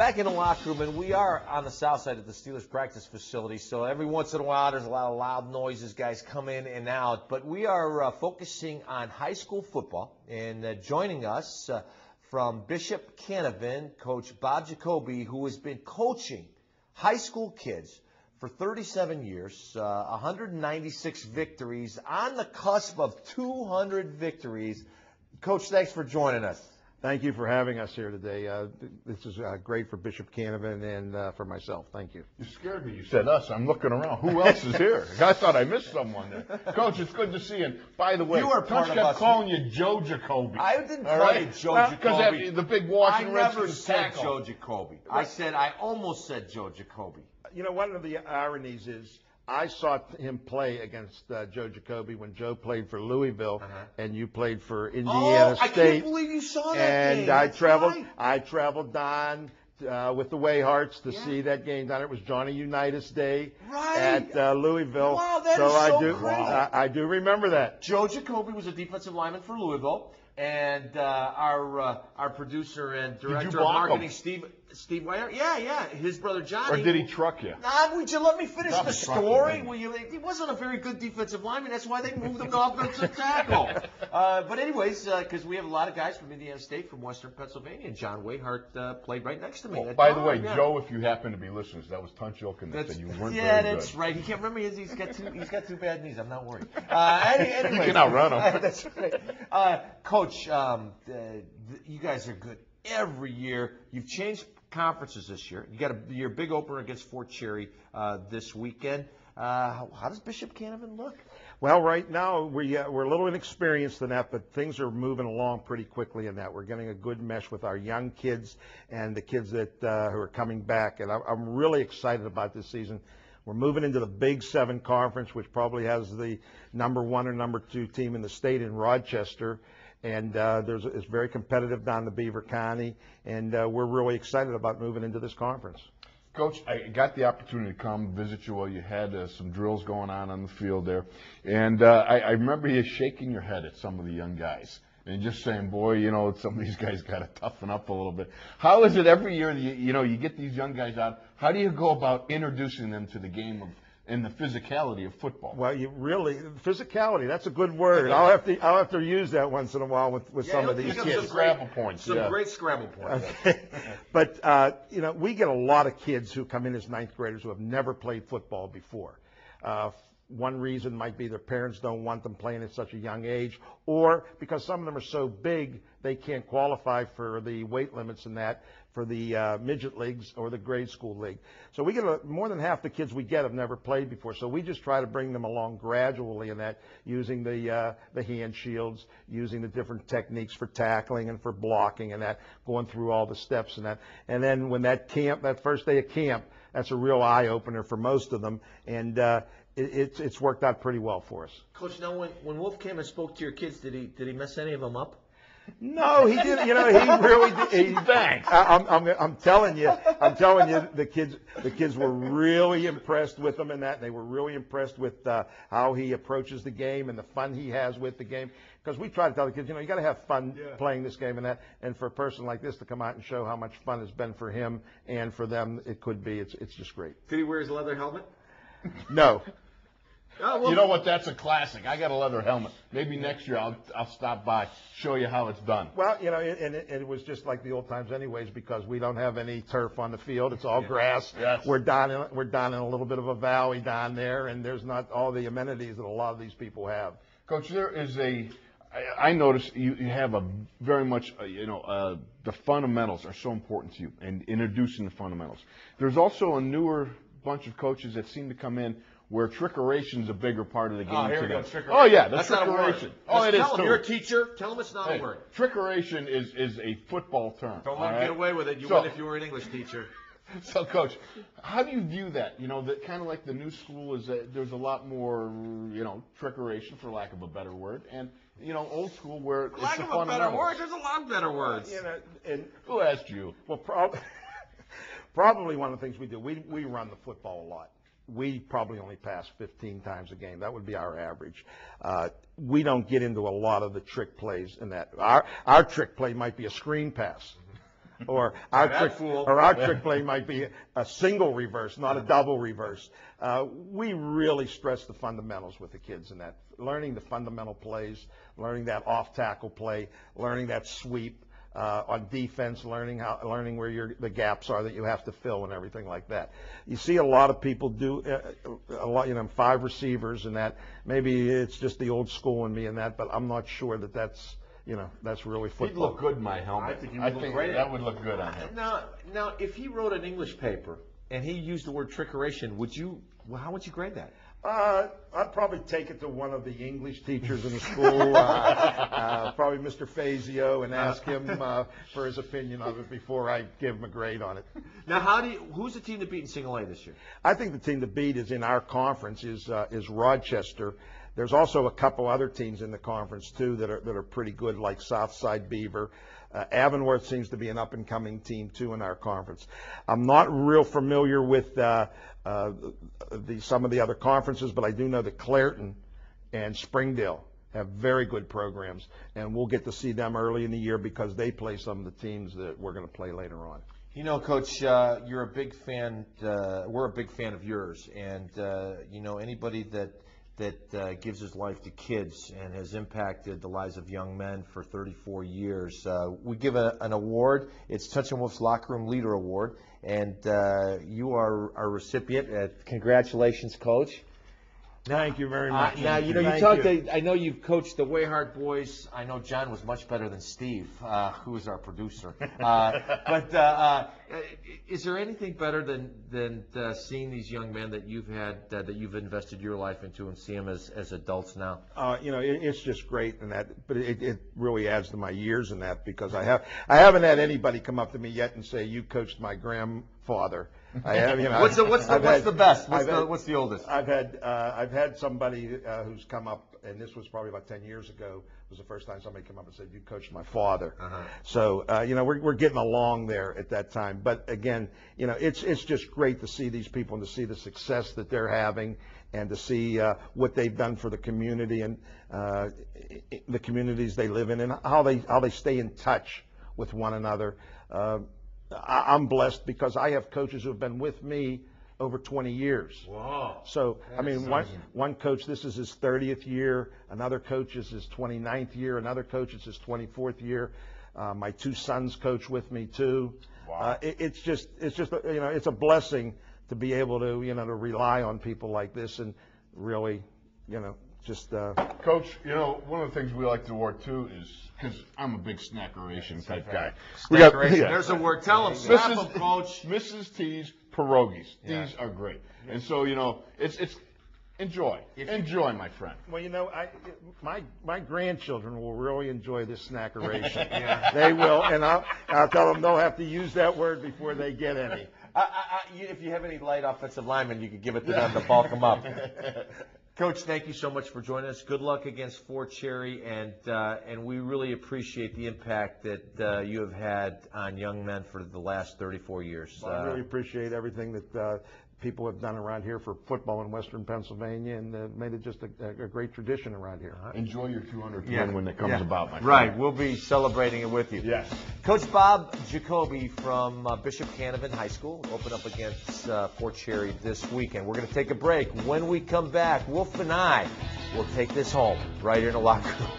Back in the locker room, and we are on the south side of the Steelers practice facility, so every once in a while there's a lot of loud noises, guys come in and out. But we are focusing on high school football, and joining us from Bishop Canevin, Coach Bob Jacoby, who has been coaching high school kids for 37 years, 196 victories, on the cusp of 200 victories. Coach, thanks for joining us. Thank you for having us here today. This is great for Bishop Canevin and for myself. Thank you. You scared me. You said us. I'm looking around. Who else is here? I thought I missed someone there. Coach, it's good to see you. And by the way, Tunch kept calling you Joe Jacoby. I didn't call you Joe Jacoby. Because the big Washington Redskins. I never said Joe Jacoby. I almost said Joe Jacoby. You know, one of the ironies is I saw him play against Joe Jacoby when Joe played for Louisville and you played for Indiana State. I can't believe you saw that game. And I traveled down with the Wayharts to see that game down. It was Johnny Unitas Day at Louisville. Wow, that is crazy. I do remember that. Joe Jacoby was a defensive lineman for Louisville, and our producer and director of marketing, Steve Weyer. Yeah, his brother Johnny. Or did he truck you? Nah, would you let me finish the story? He wasn't a very good defensive lineman. That's why they moved him to offensive tackle. But anyways, because we have a lot of guys from Indiana State, from Western Pennsylvania, and John Wayhart played right next to me. Well, by the way, Joe, if you happen to be listening, that was Tunch that said you weren't very good. Yeah, that's right. He can't remember. He's got two bad knees. I'm not worried. Anyways, you can outrun him. That's right. Coach, you guys are good every year. You've changed conferences this year. You got your big opener against Fort Cherry this weekend. How does Bishop Canevin look? Well, right now we're a little inexperienced in that, but things are moving along pretty quickly in that. We're getting a good mesh with our young kids and the kids that who are coming back, and I'm really excited about this season. We're moving into the Big 7 Conference, which probably has the number 1 or number 2 team in the state in Rochester. And it's very competitive down the Beaver County, and we're really excited about moving into this conference. Coach, I got the opportunity to come visit you while you had some drills going on the field there. And I remember you shaking your head at some of the young guys and just saying, boy, some of these guys got to toughen up a little bit. How is it every year that you get these young guys out? How do you go about introducing them to the game and the physicality of football? Well, physicality, that's a good word. I'll have to use that once in a while with some of these kids. Some Scrabble points. Great Scrabble points. Okay. But, we get a lot of kids who come in as 9th graders who have never played football before. One reason might be their parents don't want them playing at such a young age, or because some of them are so big they can't qualify for the weight limits and that for the midget leagues or the grade school league. So we get more than half the kids we get have never played before. So we just try to bring them along gradually in that, using the hand shields, using the different techniques for tackling and for blocking and that, going through all the steps and that. And then when that first day of camp, that's a real eye opener for most of them. And it's worked out pretty well for us. Coach, now when Wolf came and spoke to your kids, did he mess any of them up? No, he didn't. He really did. Thanks. I'm telling you, the kids were really impressed with him in that. They were really impressed with how he approaches the game and the fun he has with the game. Because we try to tell the kids, you got to have fun playing this game and that. And for a person like this to come out and show how much fun it's been for him and for them, it could be. It's just great. Did he wear his leather helmet? No. Oh, well, you know what? That's a classic. I got a leather helmet. Maybe next year I'll stop by, show you how it's done. Well, and it was just like the old times, anyways, because we don't have any turf on the field. It's all grass. Yes. We're down in a little bit of a valley down there, and there's not all the amenities that a lot of these people have. Coach, there is I notice you have a very much the fundamentals are so important to you, and introducing the fundamentals. There's also a newer bunch of coaches that seem to come in where trickeration is a bigger part of the game. Oh, here we go. Oh, yeah, that's not a word. It is too. You're a teacher. Tell them it's not a word. Trickeration is a football term. Don't let them get away with it. You would if you were an English teacher. So, Coach, how do you view that? That kind of like the new school is that there's a lot more, trickeration, for lack of a better word, and old school where it's the fundamentals. Lack of a better word. There's a lot of better words. And who asked you? Well, probably one of the things we do. We run the football a lot. We probably only pass 15 times a game. That would be our average. We don't get into a lot of the trick plays in that. Our trick play might be a screen pass. Or fool. our trick play might be a single reverse, not a double reverse. We really stress the fundamentals with the kids in that, learning the fundamental plays, learning that off-tackle play, learning that sweep. On defense, learning where the gaps are that you have to fill and everything like that. You see a lot of people do a lot, 5 receivers and that. Maybe it's just the old school in me and that, but I'm not sure that's really football. He'd look good in my helmet. I think that would look good on him. Now, if he wrote an English paper and he used the word trickeration, how would you grade that? I'd probably take it to one of the English teachers in the school, probably Mr. Fazio, and ask him for his opinion of it before I give him a grade on it. Now, who's the team to beat in Single A this year? I think the team to beat is in our conference is Rochester. There's also a couple other teams in the conference too that are pretty good, like Southside Beaver. Avonworth seems to be an up-and-coming team too in our conference. I'm not real familiar with some of the other conferences, but I do know that Clairton and Springdale have very good programs, and we'll get to see them early in the year because they play some of the teams that we're going to play later on. Coach, you're a big fan. We're a big fan of yours, and anybody that gives his life to kids and has impacted the lives of young men for 34 years. We give an award. It's Tunch and Wolf's Locker Room Leader Award, and you are a recipient. Congratulations, Coach. Thank you very much. Now, I know you've coached the Wayhart boys. I know John was much better than Steve, who is our producer. But is there anything better than seeing these young men that you've had, that you've invested your life into, and see them as adults now? It's just great in that, but it really adds to my years in that because I haven't had anybody come up to me yet and say, "You coached my grandfather." I have, What's the best? What's the oldest? I've had somebody who's come up, and this was probably about 10 years ago. Was the first time somebody came up and said, "You coached my father." So we're getting along there at that time. But again, it's just great to see these people and to see the success that they're having, and to see what they've done for the community and the communities they live in, and how they stay in touch with one another. I'm blessed because I have coaches who have been with me over 20 years. Wow. So, one coach, this is his 30th year. Another coach is his 29th year. Another coach is his 24th year. My 2 sons coach with me too. Wow. It's just it's a blessing to be able to to rely on people like this and really Coach, one of the things we like to award too is, because I'm a big snackeration type guy. There's a word. Tell them, slap them, Coach. Mrs. T's pierogies. These are great. And so, it's enjoy. Enjoy, my friend. Well, my grandchildren will really enjoy this snackeration. They will, and I'll tell them they'll have to use that word before they get any. If you have any light offensive linemen, you could give it to them to bulk them up. Coach, thank you so much for joining us. Good luck against Fort Cherry, and we really appreciate the impact that you have had on young men for the last 34 years. Well, I really appreciate everything that people have done around here for football in Western Pennsylvania, and made it just a great tradition around here. Enjoy your 200th win when it comes about, my friend. Right, we'll be celebrating it with you. Yes. Coach Bob Jacoby from Bishop Canevin High School open up against Fort Cherry this weekend. We're going to take a break. When we come back, Wolf and I will take this home right here in the locker room.